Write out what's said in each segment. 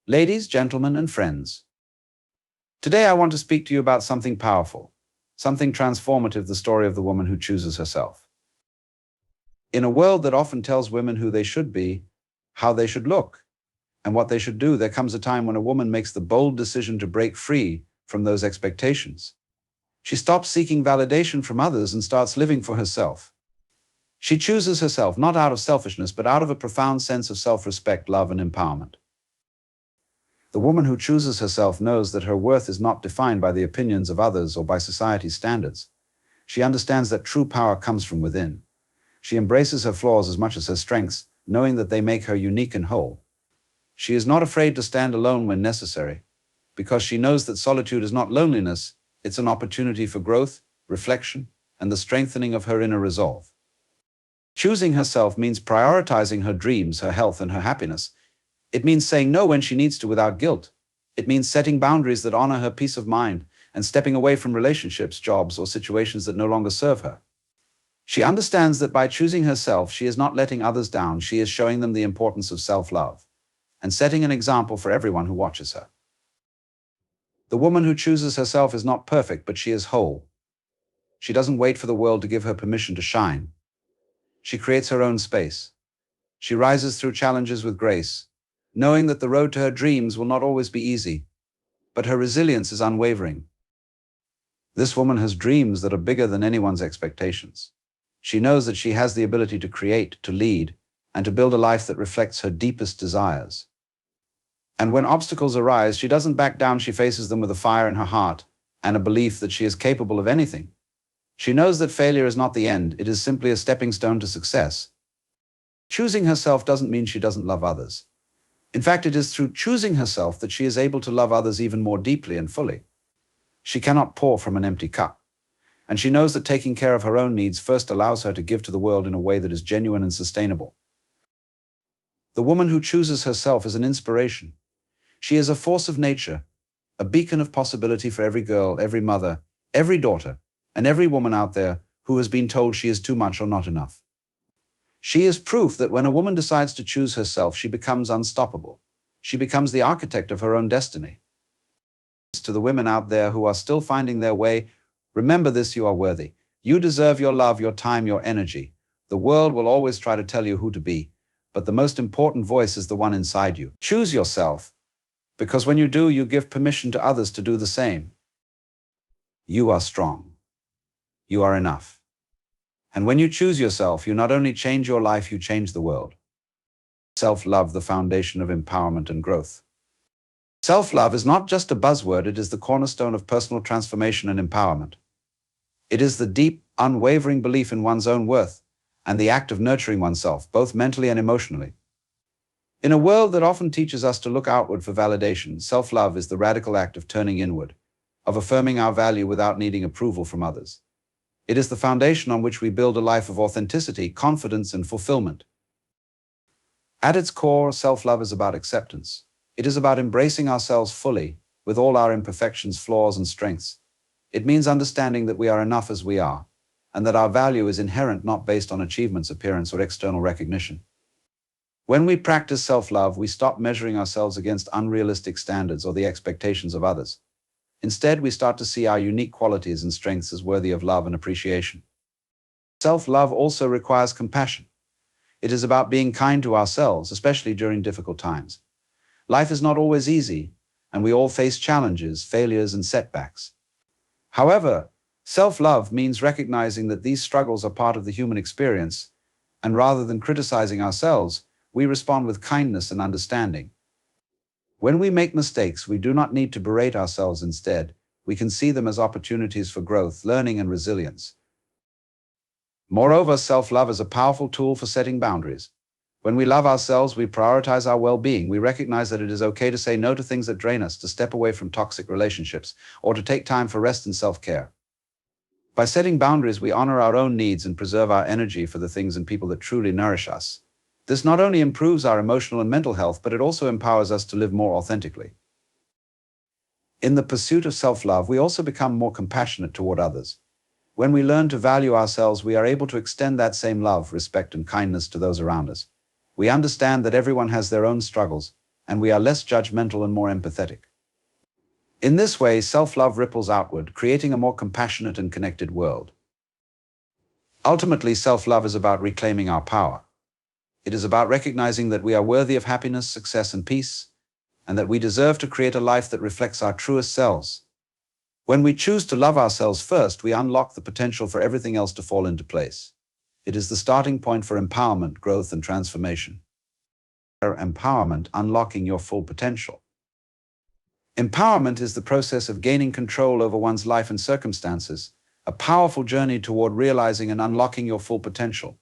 Ladies, gentlemen, and friends, today I want to speak to you about something powerful, something transformative, the story of the woman who chooses herself. In a world that often tells women who they should be, how they should look, and what they should do, there comes a time when a woman makes the bold decision to break free from those expectations. She stops seeking validation from others and starts living for herself. She chooses herself not out of selfishness, but out of a profound sense of self-respect, love, and empowerment. The woman who chooses herself knows that her worth is not defined by the opinions of others or by society's standards. She understands that true power comes from within. She embraces her flaws as much as her strengths, knowing that they make her unique and whole. She is not afraid to stand alone when necessary, because she knows that solitude is not loneliness, it's an opportunity for growth, reflection, and the strengthening of her inner resolve. Choosing herself means prioritizing her dreams, her health, and her happiness. It means saying no when she needs to without guilt. It means setting boundaries that honor her peace of mind and stepping away from relationships, jobs, or situations that no longer serve her. She understands that by choosing herself, she is not letting others down, she is showing them the importance of self-love and setting an example for everyone who watches her. The woman who chooses herself is not perfect, but she is whole. She doesn't wait for the world to give her permission to shine. She creates her own space. She rises through challenges with grace, knowing that the road to her dreams will not always be easy, but her resilience is unwavering. This woman has dreams that are bigger than anyone's expectations. She knows that she has the ability to create, to lead, and to build a life that reflects her deepest desires. And when obstacles arise, she doesn't back down, she faces them with a fire in her heart and a belief that she is capable of anything. She knows that failure is not the end, it is simply a stepping stone to success. Choosing herself doesn't mean she doesn't love others. In fact, it is through choosing herself that she is able to love others even more deeply and fully. She cannot pour from an empty cup, and she knows that taking care of her own needs first allows her to give to the world in a way that is genuine and sustainable. The woman who chooses herself is an inspiration. She is a force of nature, a beacon of possibility for every girl, every mother, every daughter, and every woman out there who has been told she is too much or not enough. She is proof that when a woman decides to choose herself, she becomes unstoppable. She becomes the architect of her own destiny. To the women out there who are still finding their way, remember this: you are worthy. You deserve your love, your time, your energy. The world will always try to tell you who to be, but the most important voice is the one inside you. Choose yourself, because when you do, you give permission to others to do the same. You are strong. You are enough. And when you choose yourself, you not only change your life, you change the world. Self-love, the foundation of empowerment and growth. Self-love is not just a buzzword, it is the cornerstone of personal transformation and empowerment. It is the deep, unwavering belief in one's own worth and the act of nurturing oneself, both mentally and emotionally. In a world that often teaches us to look outward for validation, self-love is the radical act of turning inward, of affirming our value without needing approval from others. It is the foundation on which we build a life of authenticity, confidence, and fulfillment. At its core, self-love is about acceptance. It is about embracing ourselves fully, with all our imperfections, flaws, and strengths. It means understanding that we are enough as we are, and that our value is inherent, not based on achievements, appearance, or external recognition. When we practice self-love, we stop measuring ourselves against unrealistic standards or the expectations of others. Instead, we start to see our unique qualities and strengths as worthy of love and appreciation. Self-love also requires compassion. It is about being kind to ourselves, especially during difficult times. Life is not always easy, and we all face challenges, failures, and setbacks. However, self-love means recognizing that these struggles are part of the human experience, and rather than criticizing ourselves, we respond with kindness and understanding. When we make mistakes, we do not need to berate ourselves. Instead, we can see them as opportunities for growth, learning, and resilience. Moreover, self-love is a powerful tool for setting boundaries. When we love ourselves, we prioritize our well-being. We recognize that it is okay to say no to things that drain us, to step away from toxic relationships, or to take time for rest and self-care. By setting boundaries, we honor our own needs and preserve our energy for the things and people that truly nourish us. This not only improves our emotional and mental health, but it also empowers us to live more authentically. In the pursuit of self-love, we also become more compassionate toward others. When we learn to value ourselves, we are able to extend that same love, respect, and kindness to those around us. We understand that everyone has their own struggles, and we are less judgmental and more empathetic. In this way, self-love ripples outward, creating a more compassionate and connected world. Ultimately, self-love is about reclaiming our power. It is about recognizing that we are worthy of happiness, success, and peace, and that we deserve to create a life that reflects our truest selves. When we choose to love ourselves first, we unlock the potential for everything else to fall into place. It is the starting point for empowerment, growth, and transformation. Empowerment, unlocking your full potential. Empowerment is the process of gaining control over one's life and circumstances, a powerful journey toward realizing and unlocking your full potential.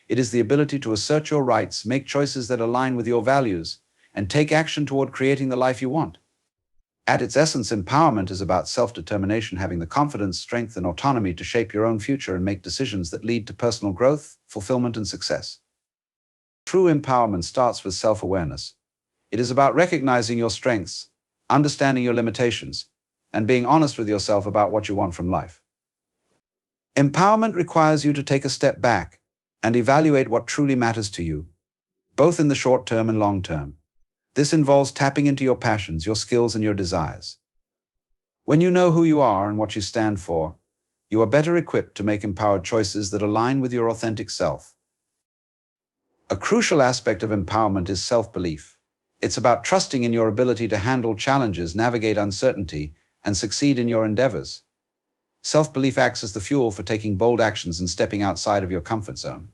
It is the ability to assert your rights, make choices that align with your values, and take action toward creating the life you want. At its essence, empowerment is about self-determination, having the confidence, strength, and autonomy to shape your own future and make decisions that lead to personal growth, fulfillment, and success. True empowerment starts with self-awareness. It is about recognizing your strengths, understanding your limitations, and being honest with yourself about what you want from life. Empowerment requires you to take a step back and evaluate what truly matters to you, both in the short term and long term. This involves tapping into your passions, your skills, and your desires. When you know who you are and what you stand for, you are better equipped to make empowered choices that align with your authentic self. A crucial aspect of empowerment is self-belief. It's about trusting in your ability to handle challenges, navigate uncertainty, and succeed in your endeavors. Self-belief acts as the fuel for taking bold actions and stepping outside of your comfort zone.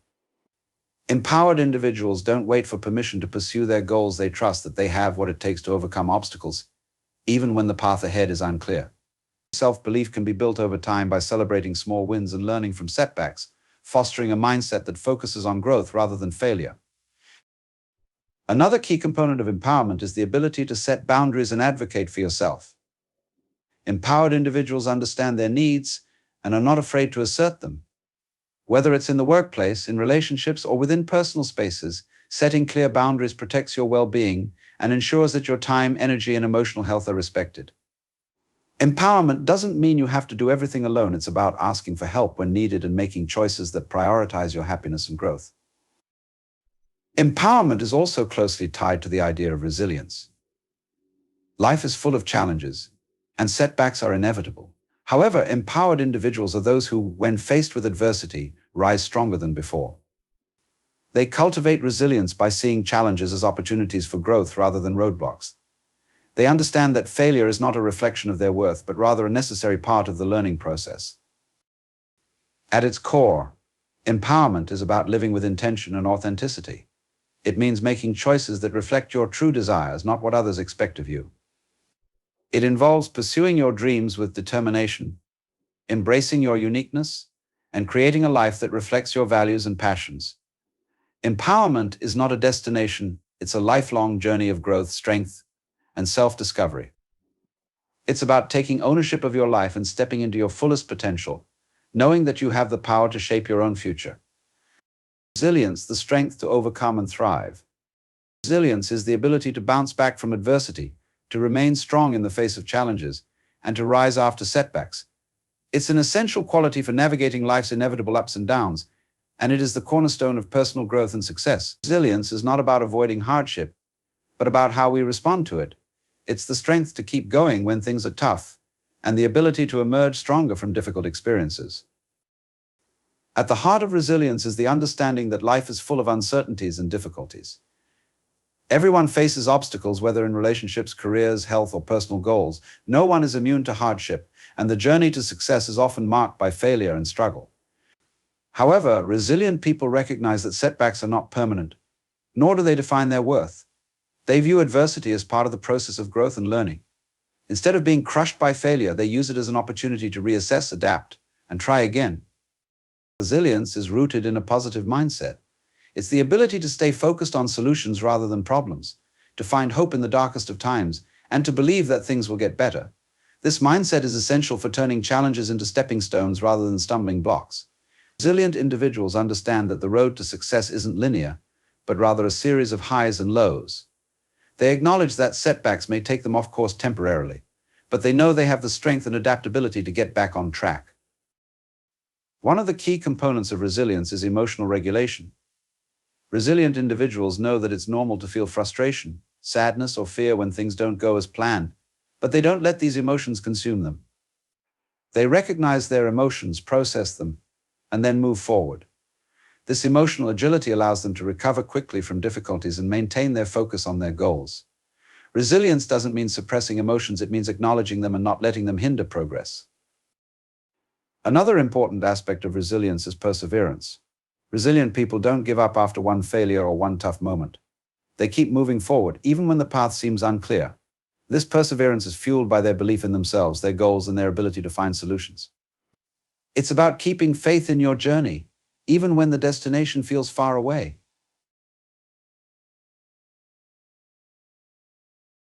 Empowered individuals don't wait for permission to pursue their goals. They trust that they have what it takes to overcome obstacles, even when the path ahead is unclear. Self-belief can be built over time by celebrating small wins and learning from setbacks, fostering a mindset that focuses on growth rather than failure. Another key component of empowerment is the ability to set boundaries and advocate for yourself. Empowered individuals understand their needs and are not afraid to assert them. Whether it's in the workplace, in relationships, or within personal spaces, setting clear boundaries protects your well-being and ensures that your time, energy, and emotional health are respected. Empowerment doesn't mean you have to do everything alone. It's about asking for help when needed and making choices that prioritize your happiness and growth. Empowerment is also closely tied to the idea of resilience. Life is full of challenges, and setbacks are inevitable. However, empowered individuals are those who, when faced with adversity, rise stronger than before. They cultivate resilience by seeing challenges as opportunities for growth rather than roadblocks. They understand that failure is not a reflection of their worth, but rather a necessary part of the learning process. At its core, empowerment is about living with intention and authenticity. It means making choices that reflect your true desires, not what others expect of you. It involves pursuing your dreams with determination, embracing your uniqueness, and creating a life that reflects your values and passions. Empowerment is not a destination, it's a lifelong journey of growth, strength, and self-discovery. It's about taking ownership of your life and stepping into your fullest potential, knowing that you have the power to shape your own future. Resilience, the strength to overcome and thrive. Resilience is the ability to bounce back from adversity, to remain strong in the face of challenges, and to rise after setbacks. It's an essential quality for navigating life's inevitable ups and downs, and it is the cornerstone of personal growth and success. Resilience is not about avoiding hardship, but about how we respond to it. It's the strength to keep going when things are tough, and the ability to emerge stronger from difficult experiences. At the heart of resilience is the understanding that life is full of uncertainties and difficulties. Everyone faces obstacles, whether in relationships, careers, health, or personal goals. No one is immune to hardship, and the journey to success is often marked by failure and struggle. However, resilient people recognize that setbacks are not permanent, nor do they define their worth. They view adversity as part of the process of growth and learning. Instead of being crushed by failure, they use it as an opportunity to reassess, adapt, and try again. Resilience is rooted in a positive mindset. It's the ability to stay focused on solutions rather than problems, to find hope in the darkest of times, and to believe that things will get better. This mindset is essential for turning challenges into stepping stones rather than stumbling blocks. Resilient individuals understand that the road to success isn't linear, but rather a series of highs and lows. They acknowledge that setbacks may take them off course temporarily, but they know they have the strength and adaptability to get back on track. One of the key components of resilience is emotional regulation. Resilient individuals know that it's normal to feel frustration, sadness or fear when things don't go as planned, but they don't let these emotions consume them. They recognize their emotions, process them, and then move forward. This emotional agility allows them to recover quickly from difficulties and maintain their focus on their goals. Resilience doesn't mean suppressing emotions, it means acknowledging them and not letting them hinder progress. Another important aspect of resilience is perseverance. Resilient people don't give up after one failure or one tough moment. They keep moving forward, even when the path seems unclear. This perseverance is fueled by their belief in themselves, their goals, and their ability to find solutions. It's about keeping faith in your journey, even when the destination feels far away.